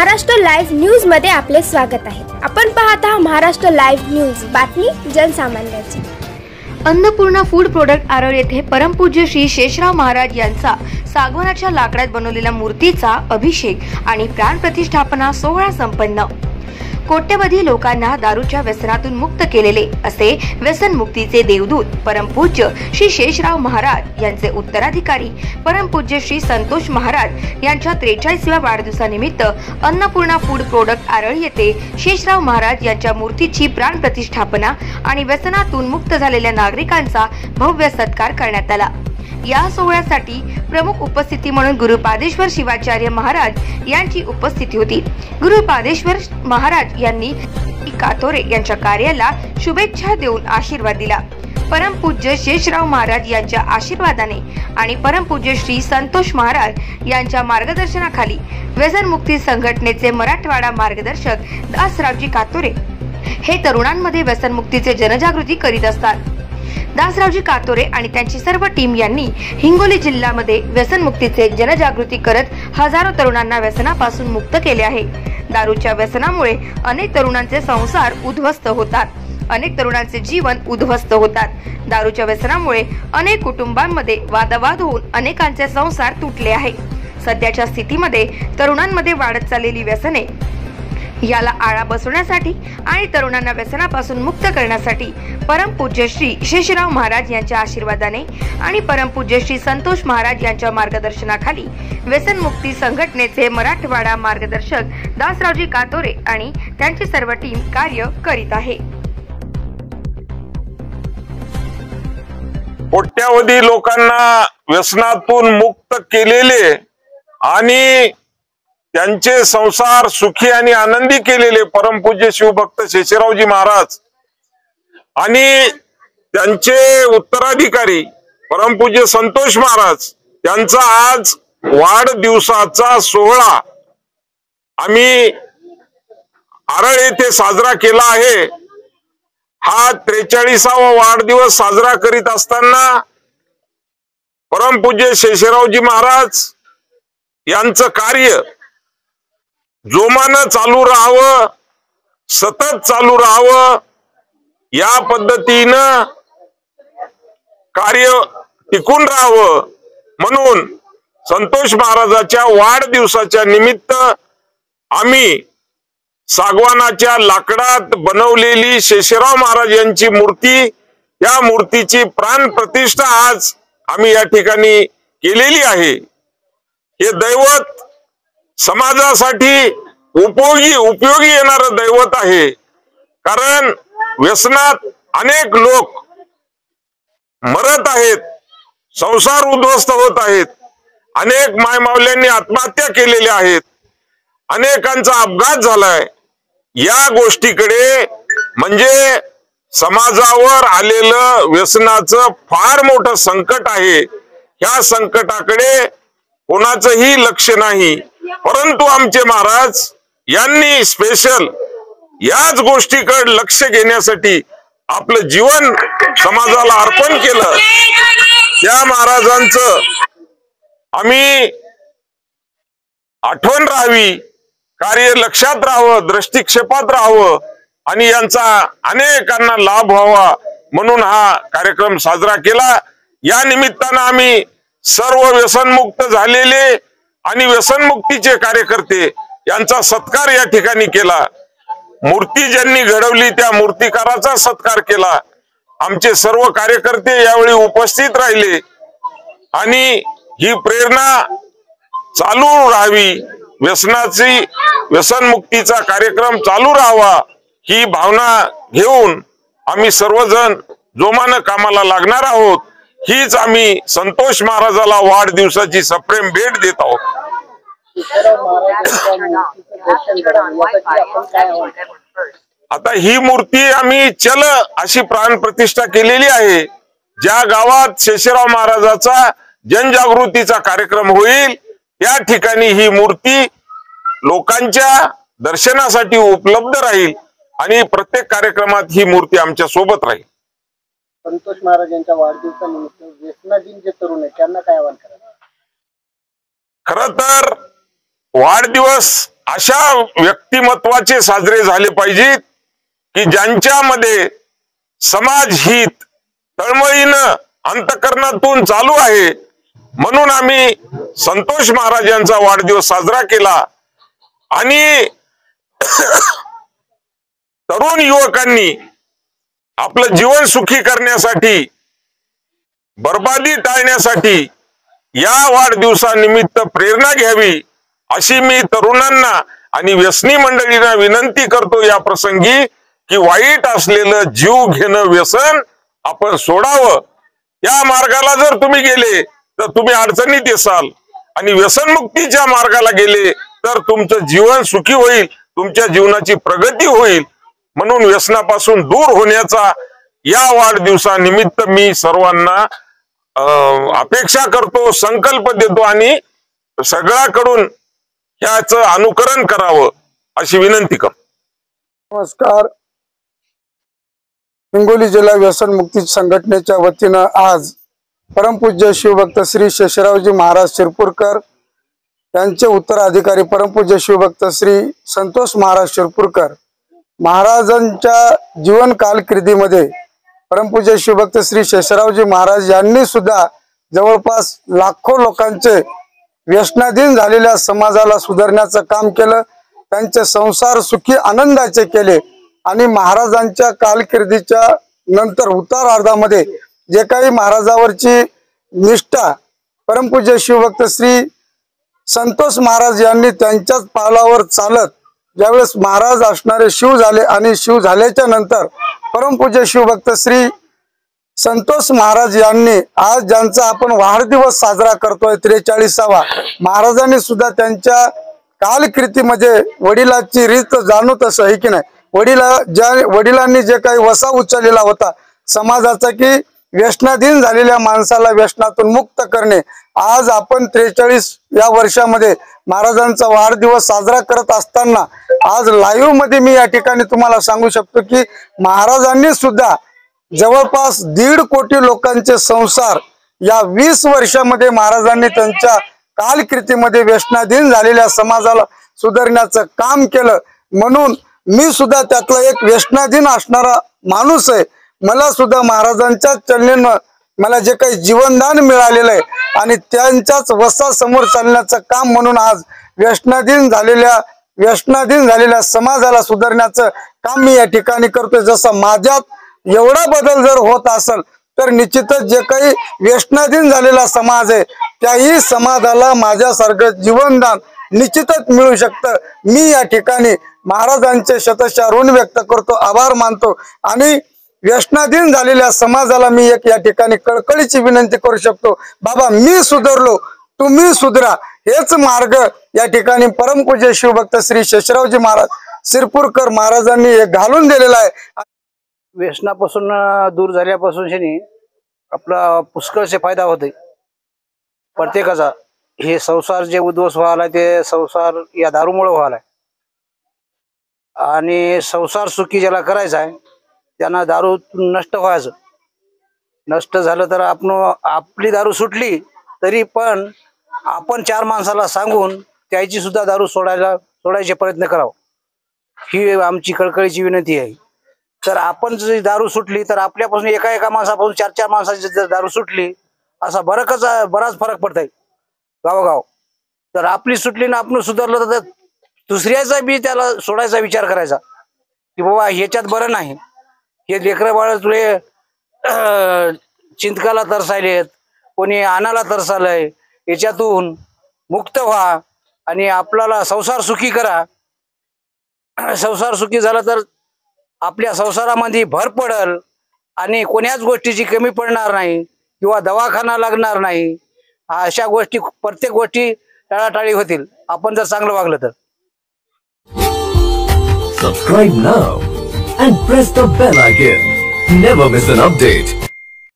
Maharashtra live news मध्ये आपले स्वागत आहे। आपण पाहत आहात महाराष्ट्र लाईव्ह न्यूज, बातमी जनसामान्यांची। अन्नपूर्णा फूड प्रोडक्ट आरळ येथे परमपूज्य श्री शेषराव महाराज यांचा सागवानाच्या लाकडात बनवलेल्या मूर्तीचा अभिषेक आणि प्राण प्रतिष्ठापना सोहळा संपन्न। कोट्यवधी लोकांना दारूच्या व्यसनातून मुक्त केलेले असे व्यसनमुक्तीचे देवदूत परमपूज्य श्री शेषराव महाराज यांचे उत्तराधिकारी परमपूज्य श्री संतोष महाराज यांच्या 43व्या वाढदिवसानिमित्त अन्नपूर्णा फूड प्रोडक्ट आरळ येथे शेषराव महाराज यांच्या मूर्तीची प्राण प्रतिष्ठापना आणि व्यसनातून मुक्त झालेल्या नागरिकांचा भव्य सत्कार करण्यात आला। या सोहळ्यासाठी प्रमुख उपस्थिती म्हणून गुरुपादेश्वर शिवाचार्य महाराज यांची उपस्थिती होती। गुरुपादेश्वर महाराज यांनी कातोरे यांच्या कार्याला शुभेच्छा देऊन आशीर्वाद दिला। परमपूज्य शेषराव महाराज यांच्या आशीर्वादाने आणि परमपूज्य श्री संतोष महाराज यांच्या मार्गदर्शनाखाली व्यसनमुक्ती संघटनेचे मराठवाडा मार्गदर्शक दासरावजी कातोरे हे तरुणांमध्ये व्यसनमुक्तीचे जनजागृती करीत असतात। दासरावजी कातोरे आणि त्यांची सर्व टीम यांनी हिंगोली जिल्ह्यामध्ये व्यसनमुक्तीचे जनजागृती करत हजारो तरुणांना व्यसनापासून मुक्त केले आहे। दारूच्या व्यसनामुळे अनेक तरुणांचे संसार उद्ध्वस्त होतात, अनेक तरुणांचे जीवन उद्ध्वस्त होतात। दारूच्या व्यसनामुळे अनेक कुटुंबांमध्ये वादवाद होऊन अनेकांचे संसार तुटले आहे। सध्याच्या स्थितीमध्ये तरुणांमध्ये वाढत चाललेली व्यसने याला आळा बसवण्यासाठी आणि तरुणांना व्यसनापासून मुक्त करण्यासाठी परमपूज्य श्री शेषराव महाराज यांच्या आशीर्वादाने आणि परमपूज्य श्री संतोष महाराज यांच्या मार्गदर्शनाखाली व्यसनमुक्ती संघटनेचे मराठवाडा मार्गदर्शक दासरावजी कातोरे आणि त्यांची सर्व टीम कार्य करीत आहे। कोट्यावधी लोकांना व्यसनातून मुक्त केलेले आणि त्यांचे संसार सुखी आणि आनंदी केलेले परमपूज्य शिवभक्त शेषरावजी महाराज आणि त्यांचे उत्तराधिकारी परमपूज्य संतोष महाराज यांचा आज वाढदिवसाचा सोहळा आम्ही आरळ येथे साजरा केला आहे। हा 43वा वाढदिवस साजरा करीत असताना परमपूज्य शेषरावजी महाराज यांचं कार्य जोमानं चालू राहावं, सतत चालू राहावं, या पद्धतीनं कार्य टिकून राहावं म्हणून संतोष महाराजाच्या वाढदिवसाच्या निमित्त आम्ही सागवानाच्या लाकडात बनवलेली शेषराव महाराज यांची मूर्ती, या मूर्तीची प्राण प्रतिष्ठा आज आम्ही या ठिकाणी केलेली आहे। हे दैवत समाजासाठी उपयोगी येणारं दैवत आहे, कारण व्यसनात अनेक लोक मरत आहेत, संसार उद्ध्वस्त होत आहेत, अनेक मायमावल्यांनी आत्महत्या केलेल्या आहेत, अनेकांचा अपघात झालाय। या गोष्टीकडे म्हणजे समाजावर आलेलं व्यसनाचं फार मोठं संकट आहे। या संकटाकडे कोणाचंही लक्ष नाही, परंतु आमचे महाराज यांनी स्पेशल याच गोष्टीकडे लक्ष घेण्यासाठी आपलं जीवन समाजाला अर्पण केलं। त्या महाराजांचं आम्ही आठवण राहावी, कार्य लक्षात राहावं, दृष्टिक्षेपात राहावं आणि यांचा अनेकांना लाभ व्हावा म्हणून हा कार्यक्रम साजरा केला। या निमित्तानं आम्ही सर्व व्यसनमुक्त झालेले आणि व्यसनमुक्तीचे कार्यकर्ते यांचा सत्कार या ठिकाणी केला। मूर्ती ज्यांनी घडवली त्या मूर्तिकाराचा सत्कार केला। आमचे सर्व कार्यकर्ते यावेळी उपस्थित राहिले आणि ही प्रेरणा चालू राहावी, व्यसनमुक्तीचा कार्यक्रम चालू राहावा ही भावना घेऊन आम्ही सर्वजण जोमानं कामाला लागणार आहोत। हीच आम्ही संतोष महाराजाला वाढदिवसाची सप्रेम भेट देत आहोत। आता ही मूर्ती आम्ही चल अशी प्राण प्रतिष्ठा केलेली आहे। ज्या गावात शेषराव महाराजाचा जनजागृतीचा कार्यक्रम होईल त्या ठिकाणी ही मूर्ती लोकांच्या दर्शनासाठी उपलब्ध राहील आणि प्रत्येक कार्यक्रमात ही मूर्ती आमच्या सोबत राहील। संतोष महाराज यांच्या वाढदिवसानिमित्त व्यसनाधीन जे तरुण आहेत त्यांना काय आवाहन करायचं? खरं तर वाढदिवस अशा व्यक्तिमत्वाचे साजरे झाले पाहिजेत की ज्यांच्यामध्ये समाज हित तळमळीनं अंतःकरणातून चालू आहे। म्हणून आम्ही संतोष महाराज यांचा वाढदिवस साजरा केला आणि तरुण युवकांनी आपलं जीवन सुखी करण्यासाठी, बर्बादी टाळण्यासाठी या वाढदिवसानिमित्त प्रेरणा घ्यावी अशी मी तरुणांना आणि व्यसनी मंडळींना विनंती करतो या प्रसंगी की वाईट असलेलं जीव घेणं व्यसन आपण सोडावं। या मार्गाला जर तुम्ही गेले तर तुम्ही अडचणीत येसाल आणि व्यसनमुक्तीच्या मार्गाला गेले तर तुमचं जीवन सुखी होईल, तुमच्या जीवनाची प्रगती होईल। म्हणून व्यसनापासून दूर होण्याचा या वाढदिवसानिमित्त मी सर्वांना अपेक्षा करतो, संकल्प देतो आणि सगळ्याकडून याचं अनुकरण करावं अशी विनंती करतो। नमस्कार। हिंगोली जिल्हा व्यसन मुक्ती संघटनेच्या वतीनं आज परमपूज्य शिवभक्त श्री शेषरावजी महाराज शिरपूरकर यांचे उत्तराधिकारी परमपूज्य शिवभक्त श्री संतोष महाराज शिरपूरकर महाराजांच्या जीवन कालकीर्दीमध्ये परमपूज्य शिवभक्त श्री शेषरावजी महाराज यांनी सुद्धा जवळपास लाखो लोकांचे व्यसनाधीन झालेल्या समाजाला सुधारण्याचं काम केलं, त्यांचे संसार सुखी आनंदाचे केले आणि महाराजांच्या कालकीर्दीच्या नंतर उत्तरार्धामध्ये जे काही महाराजावरची निष्ठा परमपूज्य शिवभक्त श्री संतोष महाराज यांनी त्यांच्याच पावलावर चालत ज्यावेळेस महाराज असणारे शिव झाले आणि शिव झाल्याच्या नंतर परमपूज्य शिवभक्त श्री संतोष महाराज यांनी आज ज्यांचा आपण वाढदिवस साजरा करतोय 43वा, महाराजांनी सुद्धा त्यांच्या कालकीर्तीमध्ये वडिलांची रीत जाणू तसं आहे की नाही, वडिलांनी जे काही वसा उचललेला होता समाजाचा की व्यसनाधीन झालेल्या माणसाला व्यसनातून मुक्त करणे, आज आपण 43 या वर्षामध्ये महाराजांचा वाढदिवस साजरा करत असताना आज लाईव्ह मध्ये मी या ठिकाणी तुम्हाला सांगू शकतो की महाराजांनी सुद्धा जवळपास 1.5 कोटी लोकांचे संसार या 20 वर्षामध्ये महाराजांनी त्यांच्या कालकीर्तीमध्ये व्यसनाधीन झालेल्या समाजाला सुधारण्याचं काम केलं। म्हणून मी सुद्धा त्यातला एक व्यसनाधीन असणारा माणूस आहे। मला सुद्धा महाराजांच्या चरणीनं मला जे काही जीवनदान मिळालेलं आहे आणि त्यांच्याच वसा समोर चालण्याचं काम म्हणून आज व्यसनाधीन झालेल्या समाजाला सुधारण्याचं काम मी या ठिकाणी करतोय। जसं माझ्यात एवढा बदल जर होत असेल तर निश्चितच जे काही व्यसनाधीन झालेला समाज आहे त्याही समाजाला माझ्यासारखं जीवनदान निश्चितच मिळू शकतं। मी या ठिकाणी महाराजांचे शतशः ऋण व्यक्त करतो, आभार मानतो आणि व्यसनाधीन झालेल्या समाजाला मी एक या ठिकाणी कळकळीची विनंती करू शकतो, बाबा मी सुधारलो तुम्ही सुधरा, हेच मार्ग या ठिकाणी परमपूज्य शिवभक्त श्री शेषरावजी महाराज शिरपूरकर महाराजांनी घालून दिलेला आहे। व्यसनापासून दूर झाल्यापासून आपला पुष्कळसे फायदा होते प्रत्येकाचा। हे संसार जे उद्ध्वस्त व्हायला ते संसार या दारूमुळे व्हायला आणि संसार सुखी ज्याला करायचा आहे त्यांना दारू नष्ट व्हायचं, नष्ट झालं तर आपली दारू सुटली तरी पण आपण 4 माणसाला सांगून त्याची सुद्धा दारू सोडायचे प्रयत्न करावं, ही आमची कळकळीची विनंती आहे। तर आपण जर दारू सुटली तर आपल्यापासून एका माणसापासून 4 माणसाची जर दारू सुटली असा बराच फरक पडतोय गावोगाव। तर आपली सुटली ना आपण सुधारलं तर दुसऱ्याचा बी त्याला सोडायचा विचार करायचा की बाबा ह्याच्यात बरं नाही, हे लेकरं बाळ तुले चिंतकाला तरसायलेत, कोणी आणाला तरसालय, याच्यातून मुक्त व्हा आणि आपल्याला संसार सुखी करा। संसार सुखी झाला तर आपल्या संसारामध्ये भर पडल आणि कोण्याच गोष्टीची कमी पडणार नाही किंवा दवाखाना लागणार नाही। अशा गोष्टी प्रत्येक गोष्टी टाळाटाळी होतील आपण जर चांगलं वागलं तर। Subscribe now and press the bell icon. Never miss an update.